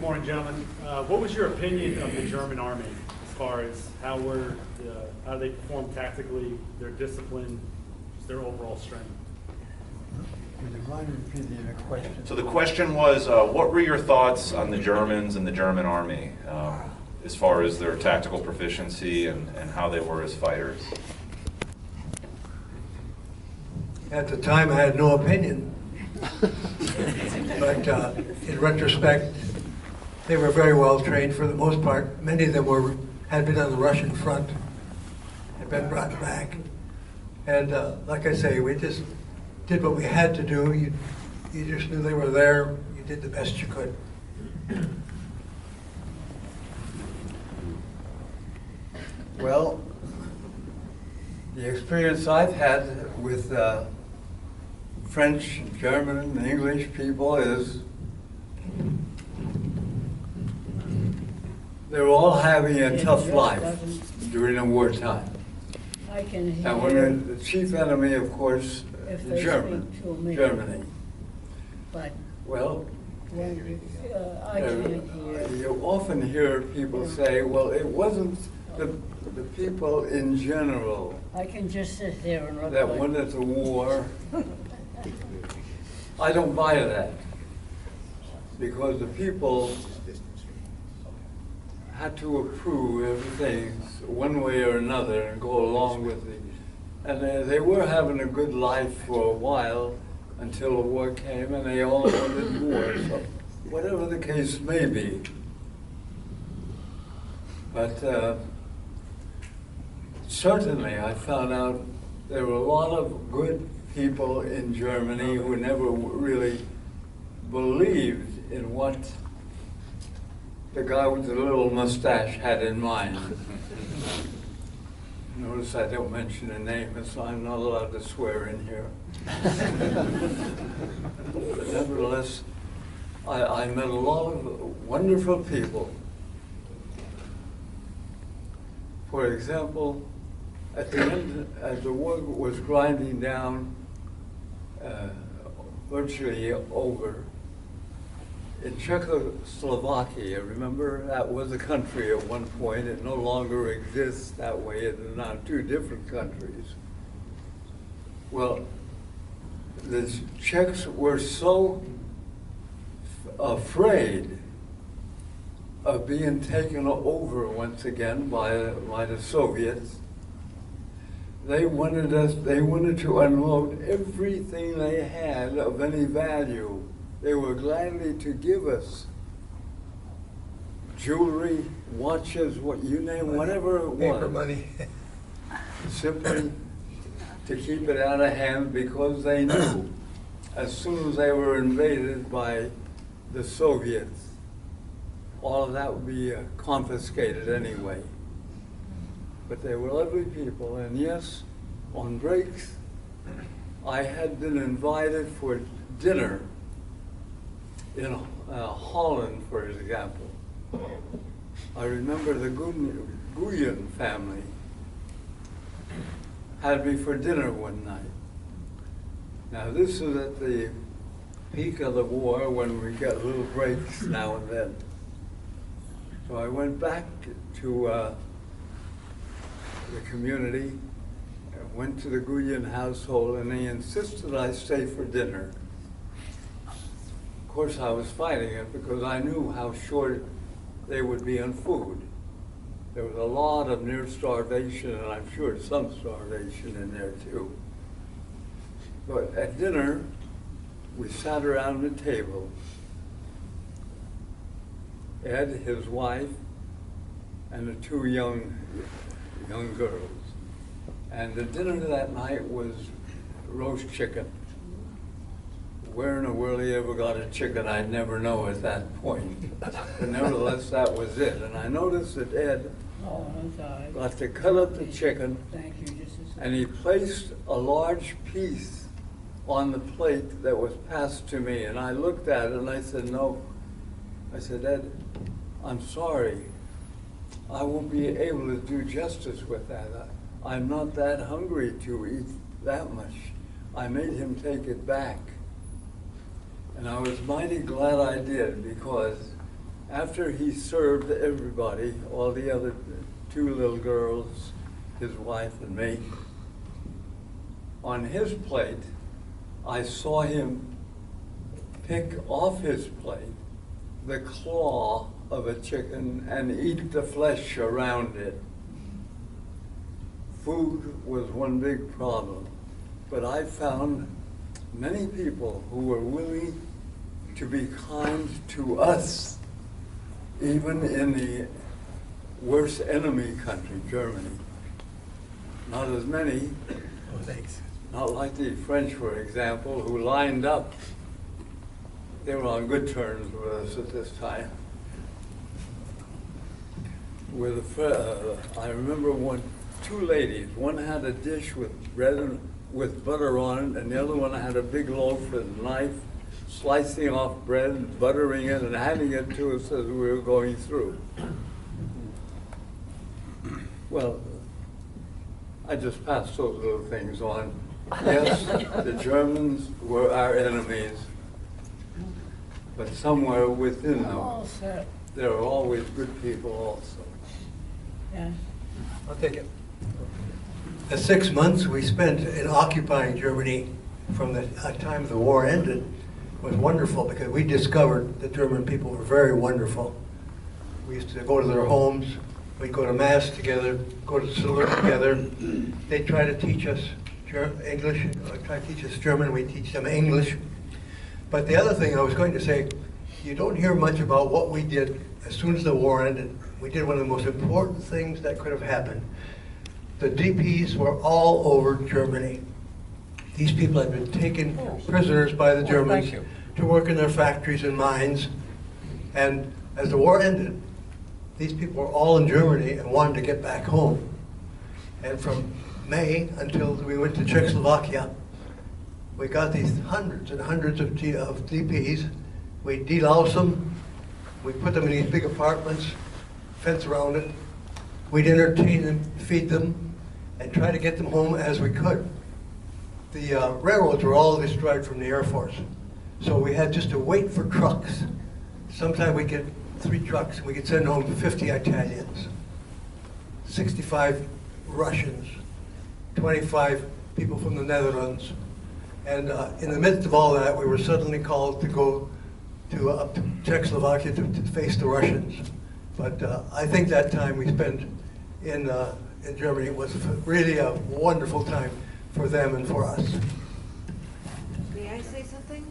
Good morning, gentlemen. What was your opinion of the German army as far as how they perform tactically, their discipline, their overall strength? Would you mind repeating the question? So the question was, what were your thoughts on the Germans and the German army as far as their tactical proficiency and how they were as fighters? At the time, I had no opinion. But in retrospect, they were very well trained for the most part. Many of them had been on the Russian front, had been brought back. And like I say, we just did what we had to do. You just knew they were there. You did the best you could. Well, the experience I've had with French, German, and English people is they're all having a tough life during the wartime. I can hear. And when the chief enemy, of course, If they speak to me. Germany. But Well, when, I can't hear. you often hear people say, well, it wasn't the people in general I can just sit here and look that like. went into war. I don't buy that, because the people had to approve everything one way or another and go along with it. And they were having a good life for a while until the war came, and they all wanted war. So whatever the case may be. But certainly I found out there were a lot of good people in Germany who never really believed in what the guy with the little mustache had in mind. Notice I don't mention a name, so I'm not allowed to swear in here. But nevertheless, I met a lot of wonderful people. For example, at the end, as the war was grinding down, virtually over, in Czechoslovakia, remember, that was a country at one point. It no longer exists that way. It is now two different countries. Well, the Czechs were so afraid of being taken over once again by the Soviets. They wanted to unload everything they had of any value. They were gladly to give us jewelry, watches, what you name, whatever it was. Paper money. Simply to keep it out of hand, because they knew as soon as they were invaded by the Soviets, all of that would be confiscated anyway. But they were lovely people, and yes, on breaks, I had been invited for dinner in Holland, for example. I remember the Guyen family had me for dinner one night. Now this is at the peak of the war, when we get little breaks now and then. So I went back to the community, went to the Guyen household, and they insisted I stay for dinner. Of course, I was fighting it because I knew how short they would be on food. There was a lot of near starvation, and I'm sure some starvation in there too. But at dinner, we sat around the table. Ed, his wife, and the two young girls. And the dinner that night was roast chicken. Where in the world he ever got a chicken, I'd never know at that point. But nevertheless, that was it. And I noticed that Ed got to cut up the chicken, Thank you, just a second. and he placed a large piece on the plate that was passed to me. And I looked at it and I said, no. I said, Ed, I'm sorry. I won't be able to do justice with that. I'm not that hungry to eat that much. I made him take it back. And I was mighty glad I did, because after he served everybody, all the other two little girls, his wife and me, on his plate, I saw him pick off his plate the claw of a chicken and eat the flesh around it. Food was one big problem, but I found many people who were willing to be kind to us, even in the worst enemy country, Germany. Not as many, not like the French, for example, who lined up. They were on good terms with us at this time. I remember two ladies. One had a dish with bread with butter on it, and the other one had a big loaf with a knife, slicing off bread, buttering it, and handing it to us as we were going through. Well, I just passed those little things on. Yes, the Germans were our enemies, but somewhere within them, Also, there are always good people also. yeah. I'll take it. The 6 months we spent in occupying Germany from the time the war ended was wonderful, because we discovered the German people were very wonderful. We used to go to their homes, we'd go to Mass together, go to salute together. They'd try to teach us English, try to teach us German, we teach them English. But the other thing I was going to say, you don't hear much about what we did as soon as the war ended. We did one of the most important things that could have happened. The DPs were all over Germany. These people had been taken prisoners by the Germans to work in their factories and mines. And as the war ended, these people were all in Germany and wanted to get back home. And from May until we went to Czechoslovakia, we got these hundreds and hundreds of DPs. We deloused them. We put them in these big apartments, fence around it. We'd entertain them, feed them, and try to get them home as we could. The railroads were all destroyed from the Air Force. So we had just to wait for trucks. Sometimes we'd get 3 trucks, and we could send home 50 Italians, 65 Russians, 25 people from the Netherlands. And in the midst of all that, we were suddenly called to go up to Czechoslovakia to face the Russians. But I think that time we spent in Germany was really a wonderful time for them and for us. May I say something?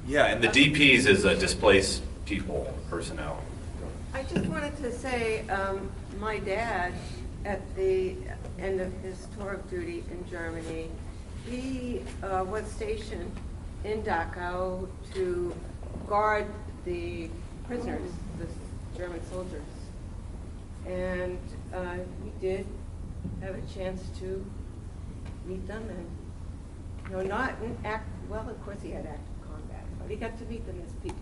Yeah, and the DPs is displaced people, personnel. I just wanted to say, my dad, at the end of his tour of duty in Germany, he was stationed in Dachau to guard the prisoners, the German soldiers. And we did have a chance to meet them, and not in well, of course he had active combat, but he got to meet them as people.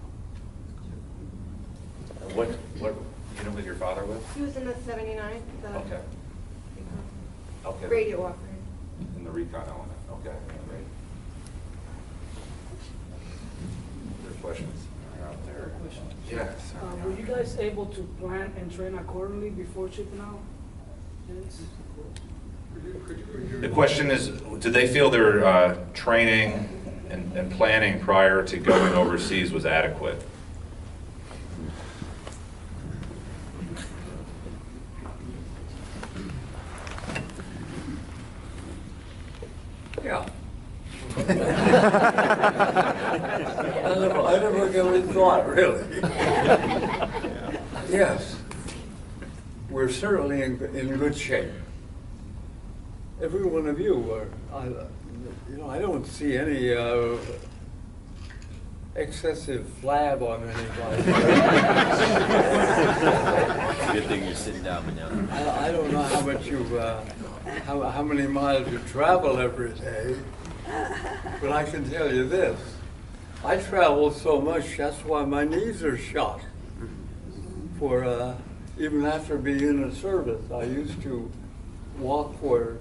What unit was your father with? He was in the 79th. Okay. Okay. Radio operator. In the recon element. Okay, great. Other questions out there? Yes. Were you guys able to plan and train accordingly before shipping out? The question is, do they feel their training and planning prior to going overseas was adequate? Yeah. I never really thought, really. Yes, we're certainly in good shape. Every one of you are. I don't see any excessive flab on anybody. Good thing you're sitting down, Manel. I don't know how much how many miles you travel every day, but I can tell you this. I travel so much, that's why my knees are shot. For even after being in the service, I used to walk for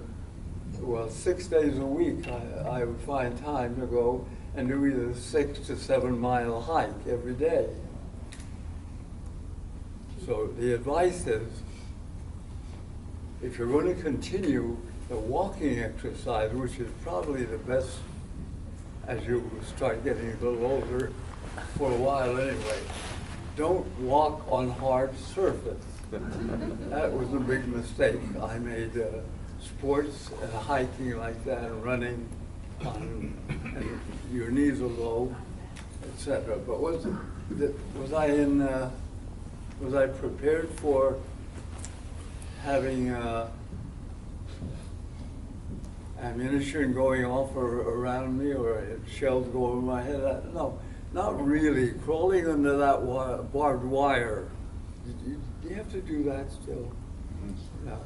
6 days a week. I would find time to go and do either 6 to 7 mile hike every day. So the advice is, if you're going to continue the walking exercise, which is probably the best as you start getting a little older, for a while anyway, don't walk on hard surface. That was a big mistake. I made sports and hiking like that, and running on, and your knees are low, etc. But was I prepared for having ammunition going off around me, or shells go over my head? No, not really. Crawling under that barbed wire, you have to do that still. Yeah.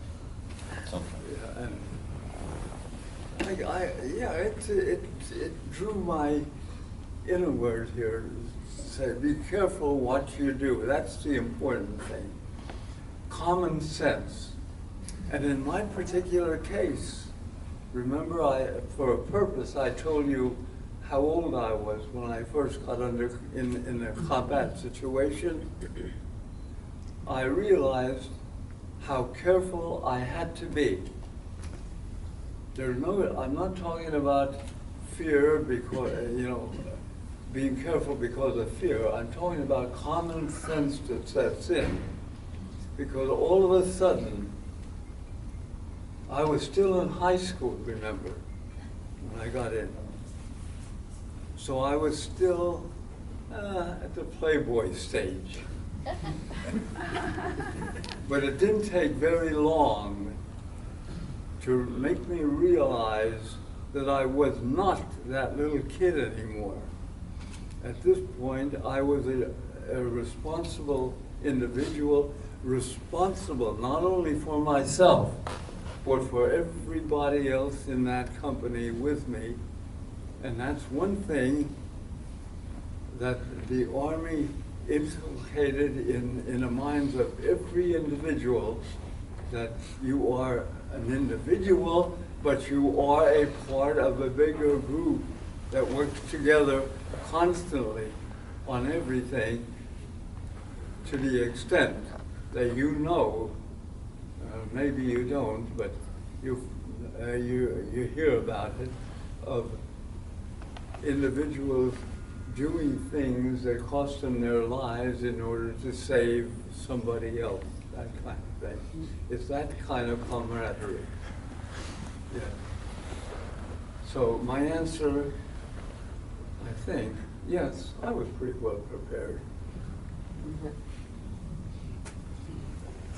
Yeah, and it drew my inner word here. Say, be careful what you do. That's the important thing. Common sense. And in my particular case, remember, for a purpose, I told you how old I was when I first got in a combat situation. I realized how careful I had to be. I'm not talking about fear because, being careful because of fear. I'm talking about common sense that sets in. Because all of a sudden, I was still in high school, remember, when I got in. So I was still at the Playboy stage. But it didn't take very long to make me realize that I was not that little kid anymore. At this point, I was a responsible individual, responsible not only for myself, but for everybody else in that company with me. And that's one thing that the Army inculcated in the minds of every individual, that you are an individual, but you are a part of a bigger group that works together constantly on everything, to the extent that maybe you don't, but you hear about it, of individuals doing things that cost them their lives in order to save somebody else, that kind of thing. It's that kind of camaraderie. Yeah. So my answer, I think, yes, I was pretty well prepared.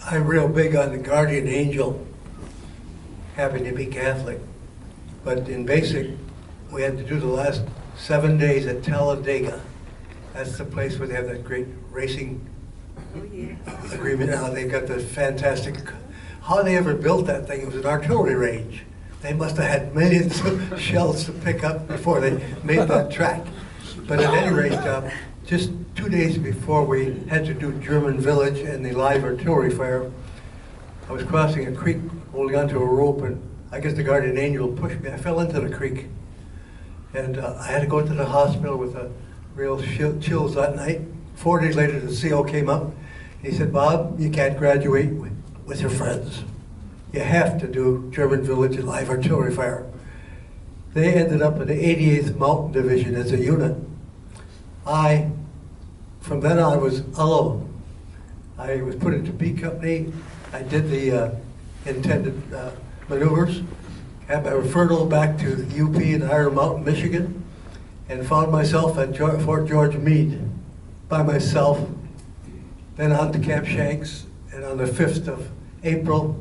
I'm real big on the guardian angel having to be Catholic. But in basic, we had to do the last 7 days at Talladega. That's the place where they have that great racing agreement. Now they've got the fantastic, how they ever built that thing, it was an artillery range. They must have had millions of shells to pick up before they made that track. But at any rate, just 2 days before we had to do German village and the live artillery fire, I was crossing a creek holding onto a rope, and I guess the guardian angel pushed me. I fell into the creek. And I had to go to the hospital with a real chills that night. 4 days later, the CO came up. He said, Bob, you can't graduate with your friends. You have to do German village and live artillery fire. They ended up in the 88th Mountain Division as a unit. From then on, was alone. I was put into B Company. I did the intended maneuvers. Had my referral back to the UP in Iron Mountain, Michigan, and found myself at Fort George Meade by myself. Then on to Camp Shanks, and on the 5th of April,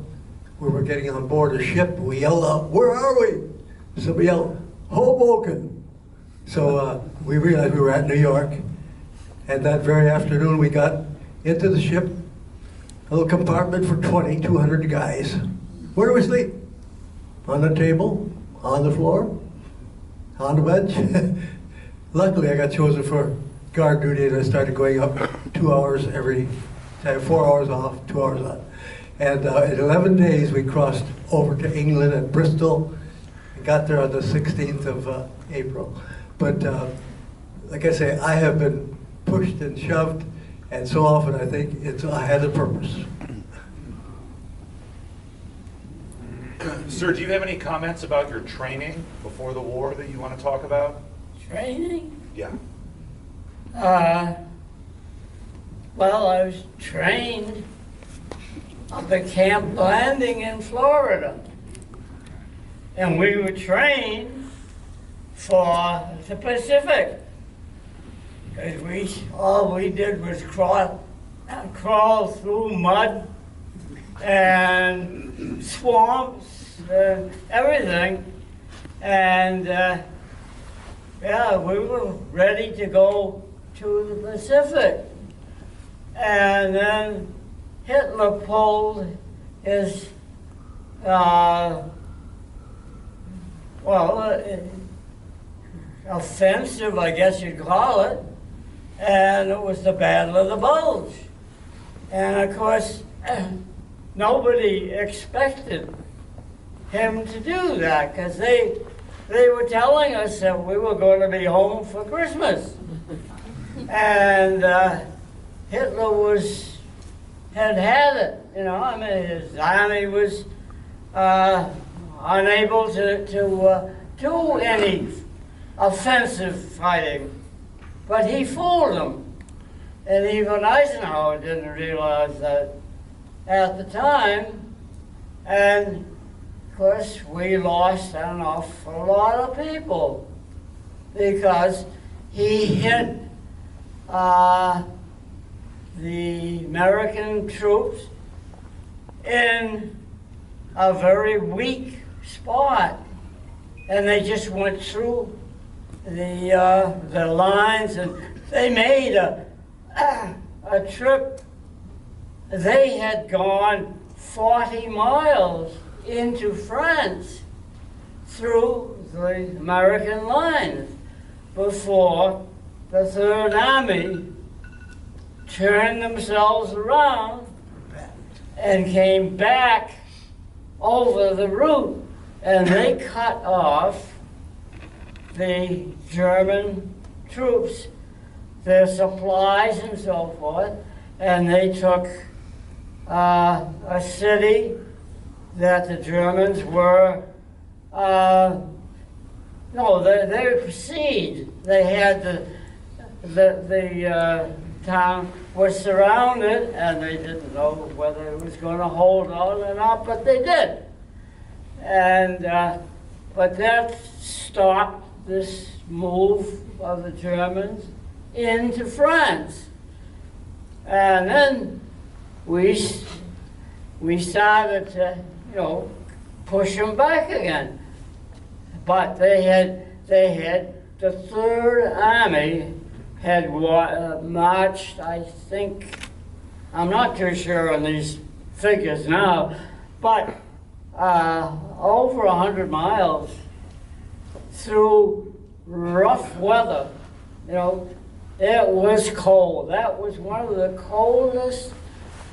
we were getting on board a ship. We yelled out, "Where are we?" Somebody yelled, "Hoboken." So we realized we were at New York, and that very afternoon we got into the ship, a little compartment for 200 guys. Where do we sleep? On the table, on the floor, on the bench. Luckily, I got chosen for guard duty, and I started going up 2 hours every time, 4 hours off, 2 hours on. And in 11 days, we crossed over to England at Bristol, and got there on the 16th of April. But like I say, I have been pushed and shoved And so often I think it has a purpose. Sir, do you have any comments about your training before the war that you want to talk about? Training? Yeah. Well, I was trained up at Camp Landing in Florida. And we were trained for the Pacific. Because all we did was crawl through mud and swamps and everything. And yeah, we were ready to go to the Pacific. And then Hitler pulled his, offensive, I guess you'd call it, and it was the Battle of the Bulge. And of course, nobody expected him to do that, because they were telling us that we were going to be home for Christmas. And Hitler had it, you know. I mean, his army was unable to do any offensive fighting, but he fooled them. And even Eisenhower didn't realize that at the time. And of course, we lost an awful lot of people because he hit the American troops in a very weak spot, and they just went through the lines, and they made a trip. They had gone 40 miles into France through the American lines before the Third Army turned themselves around and came back over the route, and they cut off the German troops, their supplies and so forth, and they took a city that the Germans were, they besieged. They had the town was surrounded, and they didn't know whether it was going to hold on or not, but they did. And but that stopped this move of the Germans into France. And then we started to, push them back again. But they had the Third Army had marched, I think, I'm not too sure on these figures now, but over 100 miles through rough weather. It was cold. That was one of the coldest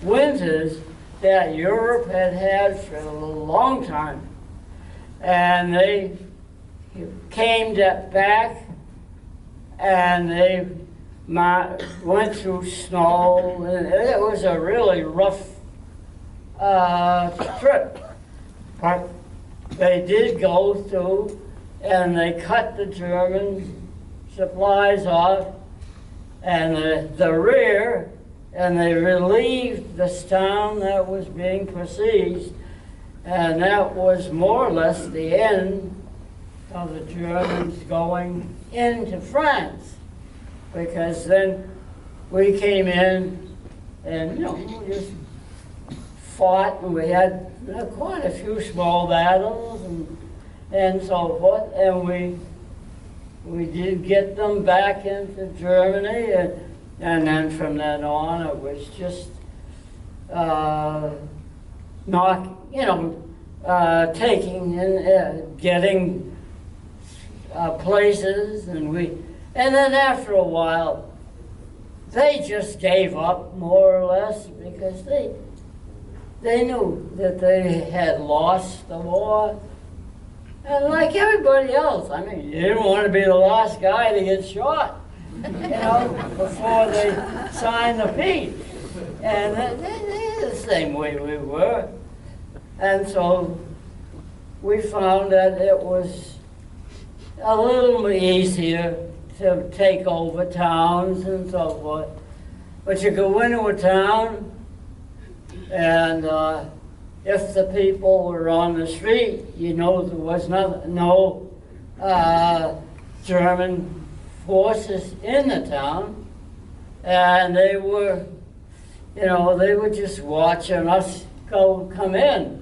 winters that Europe had had for a long time. And they came back, and they went through snow, and it was a really rough trip. But they did go through, and they cut the German supplies off, and the rear, and they relieved this town that was being besieged, and that was more or less the end of the Germans going into France, because then we came in and we just fought, and we had quite a few small battles and so forth, and we did get them back into Germany, and then from then on it was just taking and getting places, and then after a while they just gave up more or less, because they knew that they had lost the war. And like everybody else, I mean, you didn't want to be the last guy to get shot. before they signed the peace. And they're the same way we were. And so we found that it was a little easier to take over towns and so forth. But you go into a town, and if the people were on the street, there was no German forces in the town, and they were just watching us come in,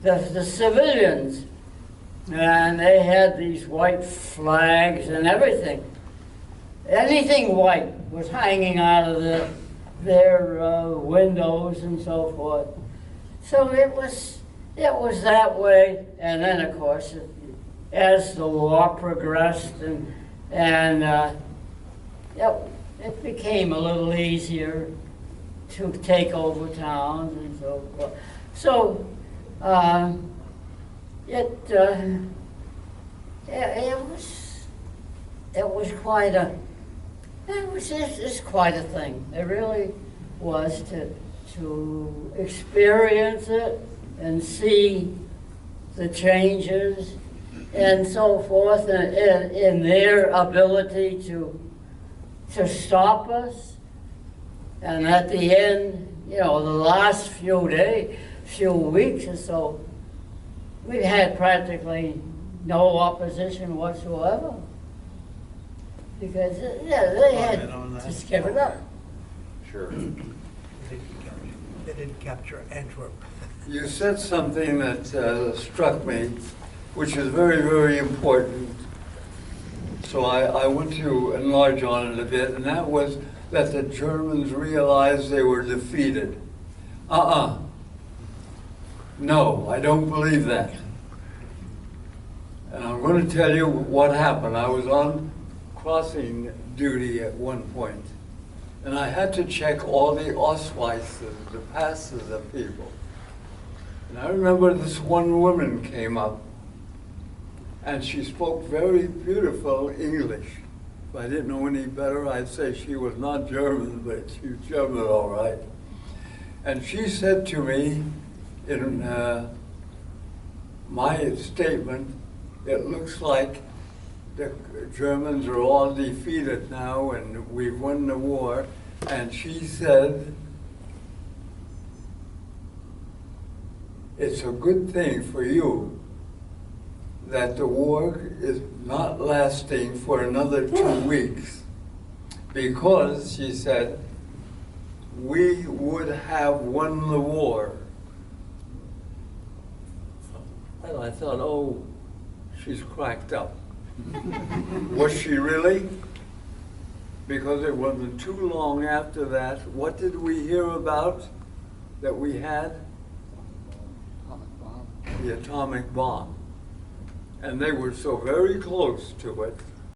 the civilians, and they had these white flags and everything. Anything white was hanging out of their windows and so forth. So it was that way, and then of course, as the war progressed, and it became a little easier to take over towns and so forth. So it was quite a. It was just quite a thing. It really was to experience it and see the changes and so forth in their ability to stop us. And at the end, the last few weeks or so, we had practically no opposition whatsoever. Because, they had to give it up. Sure. They didn't capture Antwerp. You said something that struck me, which is very, very important. So I want to enlarge on it a bit, and that was that the Germans realized they were defeated. No, I don't believe that. And I'm going to tell you what happened. I was on crossing duty at one point, and I had to check all the Ausweises, the passes of people. And I remember this one woman came up, and she spoke very beautiful English. If I didn't know any better, I'd say she was not German, but she was German all right. And she said to me in my statement, it looks like the Germans are all defeated now and we've won the war. And she said, it's a good thing for you that the war is not lasting for another 2 weeks, because, she said, we would have won the war. And I thought, oh, she's cracked up. Was she really? Because it wasn't too long after that. What did we hear about that we had? The atomic bomb. And they were so very close to it